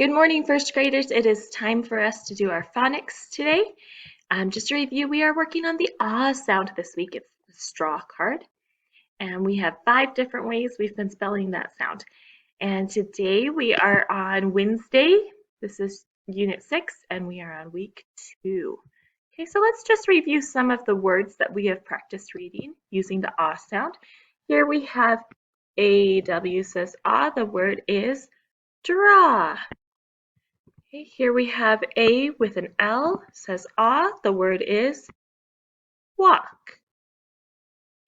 Good morning, first graders. It is time for us to do our phonics today. Just to review, we are working on the ah sound this week. It's the straw card. And we have 5 different ways we've been spelling that sound. And today we are on Wednesday. This is Unit 6, and we are on week 2. Okay, so let's just review some of the words that we have practiced reading using the ah sound. Here we have A-W says ah. The word is draw. Okay, here we have A with an L, says ah. The word is walk.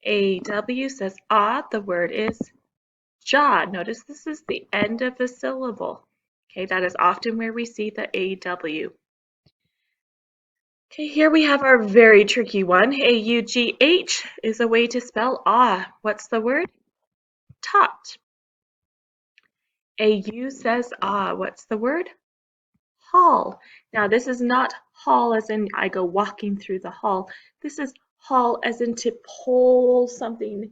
AW says ah. The word is jaw. Notice this is the end of the syllable. Okay, that is often where we see the AW. Okay, here we have our very tricky one. AUGH is a way to spell ah. What's the word? Taught. AU says ah. What's the word? Hall. Now this is not hall as in I go walking through the hall. This is haul as in to pull something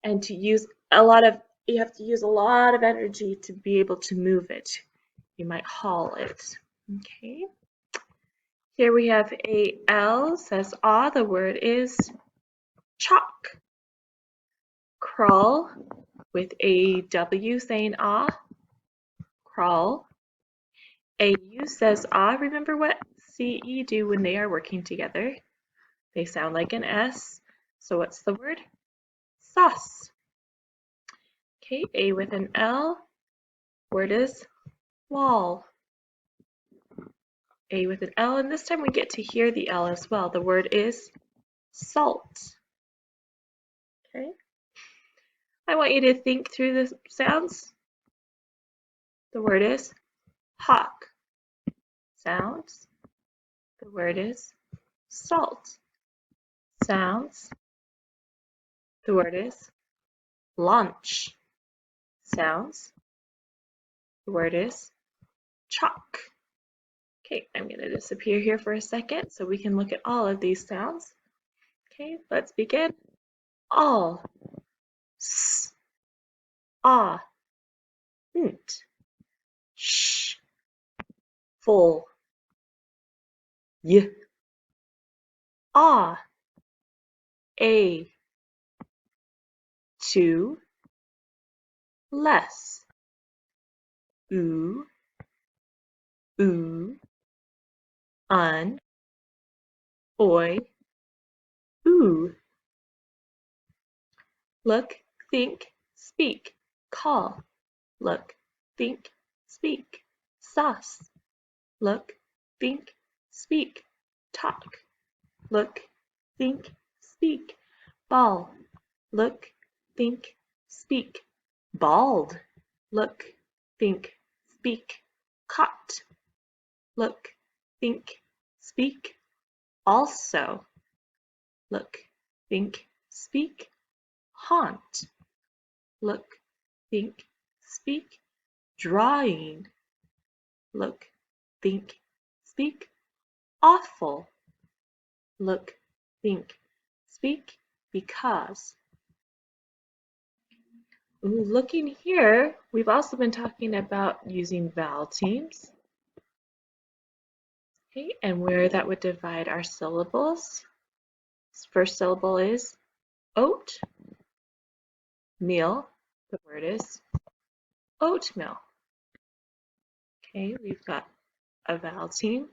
and to use you have to use a lot of energy to be able to move it. You might haul it. Okay. Here we have a L says ah. The word is chalk. Crawl with a W saying ah. Crawl. AU says ah. Remember what CE do when they are working together? They sound like an S. So what's the word? Sauce. Okay, A with an L. Word is wall. A with an L, and this time we get to hear the L as well. The word is salt. Okay. I want you to think through the sounds. The word is hawk. Sounds. The word is salt. Sounds. The word is lunch. Sounds. The word is chalk. Okay, I'm going to disappear here for a second so we can look at all of these sounds. Okay, let's begin. All. S. Ah. Nt. Sh. Full. Y. Ah. A. To. Less. Ooh. Ooh. Un. Oi. Ooh. Look, think, speak. Call. Look, think, speak. Sauce. Look, think, speak. Talk. Look, think, speak. Ball. Look, think, speak. Bald. Look, think, speak. Caught. Look, think, speak. Also. Look, think, speak. Haunt. Look, think, speak. Drawing. Look, think, speak. Awful. Look, think, speak. Because. Looking here, we've also been talking about using Val Teams. Okay, and where that would divide our syllables. First syllable is oat. Meal. The word is oatmeal. Okay, we've got a vowel team.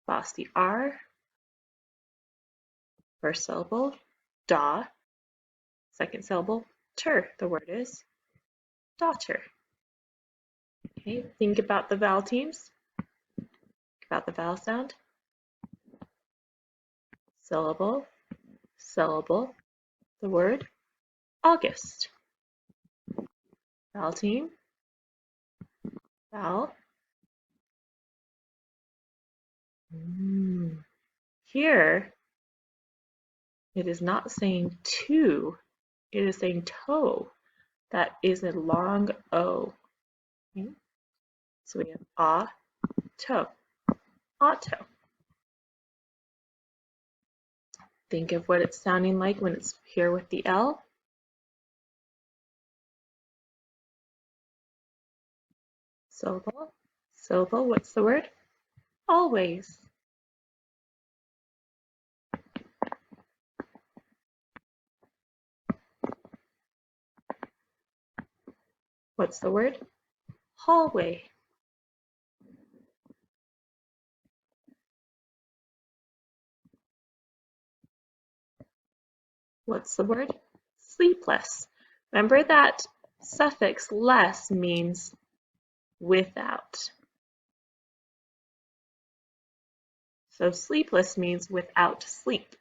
Bossy R. First syllable, da. Second syllable, ter. The word is daughter. Okay, think about the vowel teams. Think about the vowel sound. Syllable, syllable. The word August. Vowel team, vowel. Here, it is not saying to, it is saying toe. That is a long O. Okay. So we have auto, auto. Think of what it's sounding like when it's here with the L. Syllable. Syllable, what's the word? Always. What's the word? Hallway. What's the word? Sleepless. Remember that suffix less means without. So sleepless means without sleep.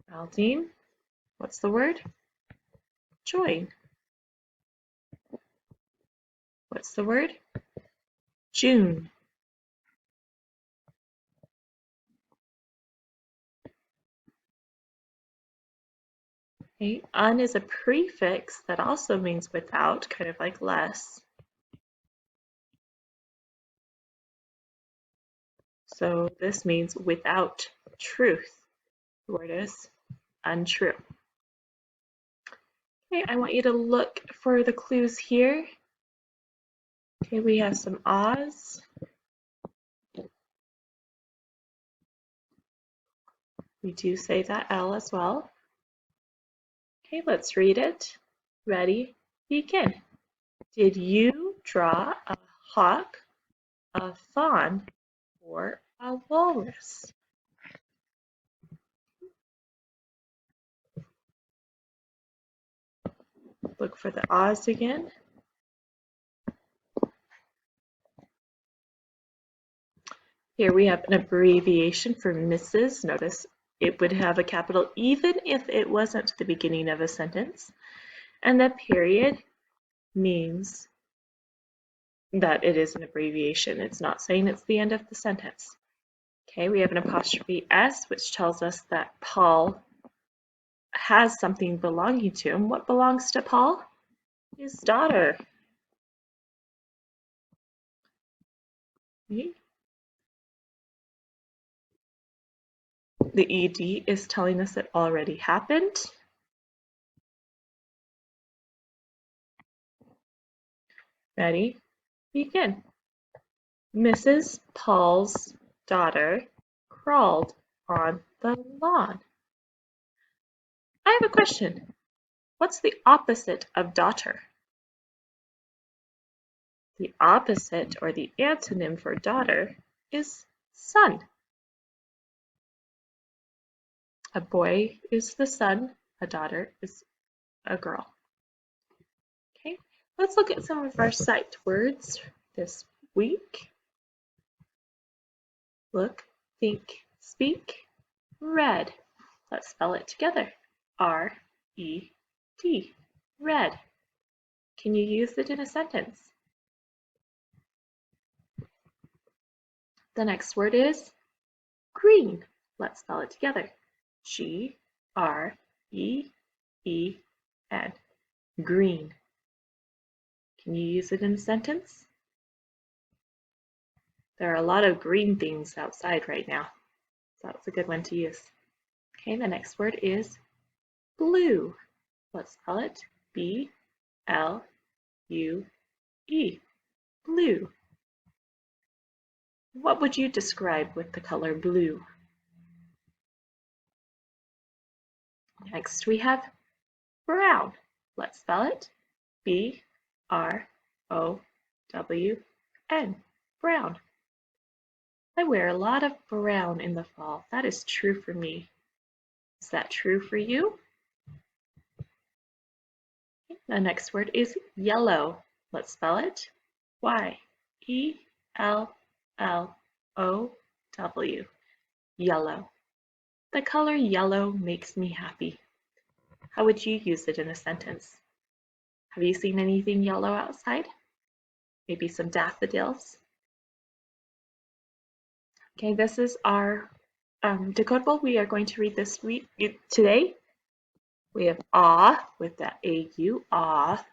Val Team, what's the word? Join. What's the word? June. Okay. Un is a prefix that also means without, kind of like less. So this means without truth. The word is untrue. Okay, I want you to look for the clues here. Okay, we have some ahs. We do say that L as well. Okay, let's read it. Ready, begin. Did you draw a hawk, a fawn, or a walrus? Look for the ahs again. Here we have an abbreviation for Mrs. Notice it would have a capital even if it wasn't the beginning of a sentence. And the period means that it is an abbreviation. It's not saying it's the end of the sentence. Okay, we have an apostrophe S, which tells us that Paul has something belonging to him. What belongs to Paul? His daughter. Okay. The ED is telling us it already happened. Ready? Begin. Mrs. Paul's daughter crawled on the lawn. I have a question. What's the opposite of daughter? The opposite or the antonym for daughter is son. A boy is the son, a daughter is a girl. Okay, let's look at some of our sight words this week. Look, think, speak, read. Let's spell it together. R-E-D, read. Can you use it in a sentence? The next word is green. Let's spell it together. G-R-E-E-N, green. Can you use it in a sentence? There are a lot of green things outside right now, so that's a good one to use. Okay, the next word is blue. Let's spell it B-L-U-E, blue. What would you describe with the color blue? Next we have brown. Let's spell it B-R-O-W-N, brown. I wear a lot of brown in the fall. That is true for me. Is that true for you? The next word is yellow. Let's spell it Y-E-L-L-O-W, yellow. The color yellow makes me happy. How would you use it in a sentence? Have you seen anything yellow outside? Maybe some daffodils? Okay, this is our decodable. We are going to read this today. We have ah with that A-U, ah.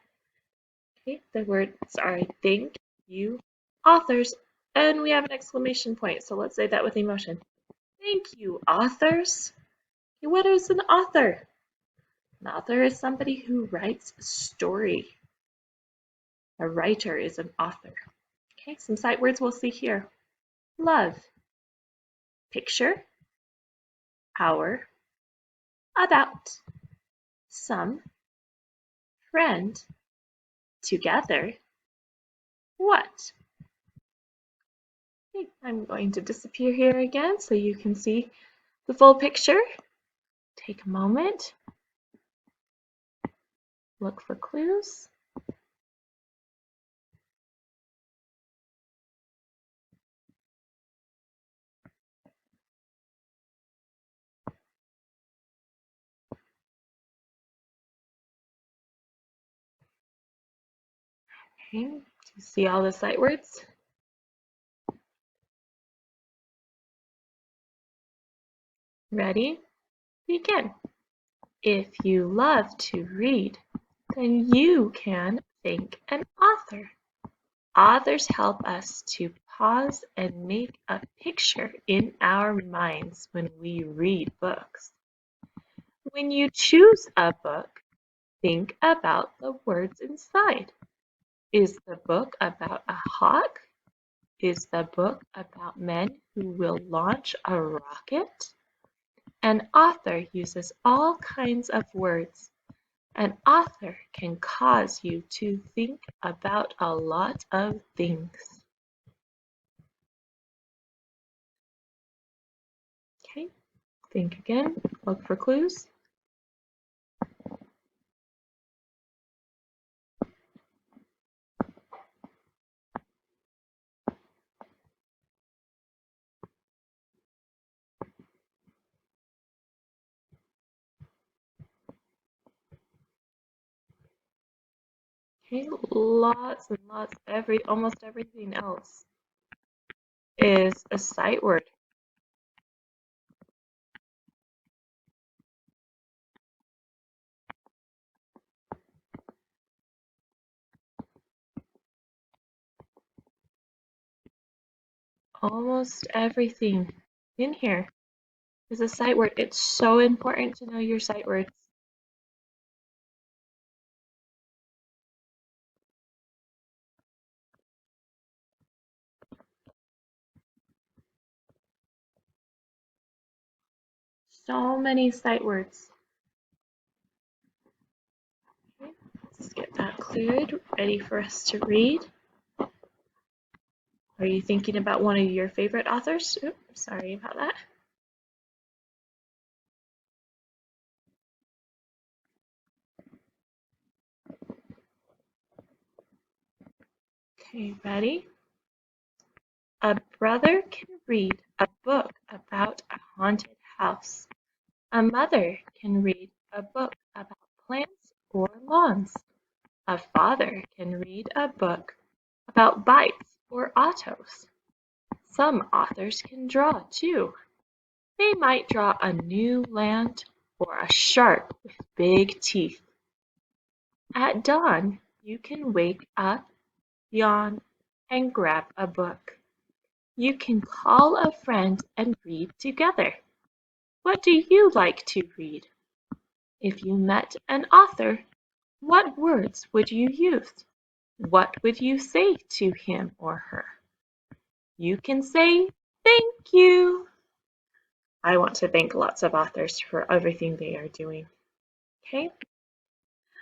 Okay, the words are thank you, authors, and we have an exclamation point. So let's say that with emotion. Thank you, authors. Okay, what is an author? An author is somebody who writes a story. A writer is an author. Okay, some sight words we'll see here. Love, picture, hour, about, some, friend, together, what? Okay, I'm going to disappear here again so you can see the full picture. Take a moment, look for clues. Okay, do you see all the sight words? Ready? Begin. If you love to read, then you can thank an author. Authors help us to pause and make a picture in our minds when we read books. When you choose a book, think about the words inside. Is the book about a hawk? Is the book about men who will launch a rocket? An author uses all kinds of words. An author can cause you to think about a lot of things. Okay, think again, look for clues. Okay, lots and lots, almost everything else is a sight word. Almost everything in here is a sight word. It's so important to know your sight words. So many sight words. Okay, let's get that cleared, ready for us to read. Are you thinking about one of your favorite authors? Oops, sorry about that. Okay, ready? A brother can read a book about a haunted house. A mother can read a book about plants or lawns. A father can read a book about bikes or autos. Some authors can draw too. They might draw a new land or a shark with big teeth. At dawn, you can wake up, yawn, and grab a book. You can call a friend and read together. What do you like to read? If you met an author, what words would you use? What would you say to him or her? You can say, "Thank you." I want to thank lots of authors for everything they are doing. Okay?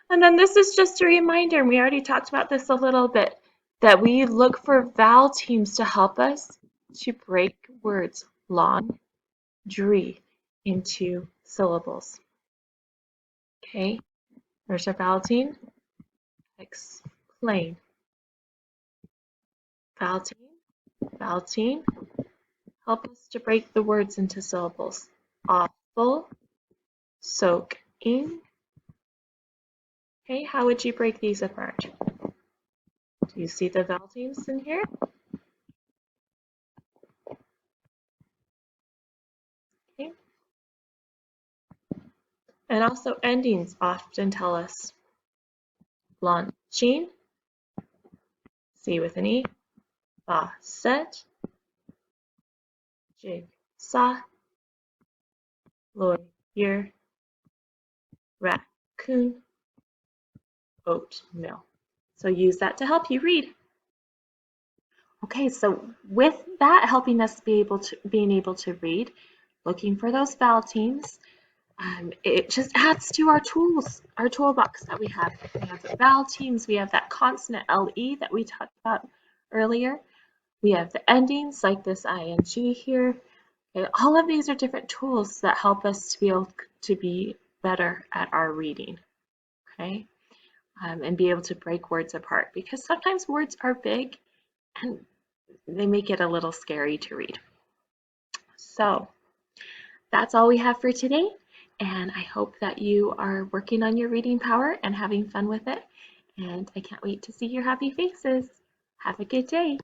And then this is just a reminder, and we already talked about this a little bit, that we look for Val Teams to help us to break words long, dre into syllables. Okay? There's our Val Team. Explain. Val Team. Val Team. Help us to break the words into syllables. Awful. Soak in. Okay, how would you break these apart? Do you see the vowel teams in here? Okay. And also endings often tell us launching, C with an E, faucet, jigsaw, lawyer, raccoon, oatmeal. So use that to help you read. Okay, so with that helping us being able to read, looking for those vowel teams, it just adds to our toolbox that we have. We have the vowel teams, we have that consonant LE that we talked about earlier. We have the endings like this ing here. Okay, all of these are different tools that help us to be able to be better at our reading, okay? And be able to break words apart, because sometimes words are big and they make it a little scary to read. So that's all we have for today, and I hope that you are working on your reading power and having fun with it, and I can't wait to see your happy faces. Have a good day.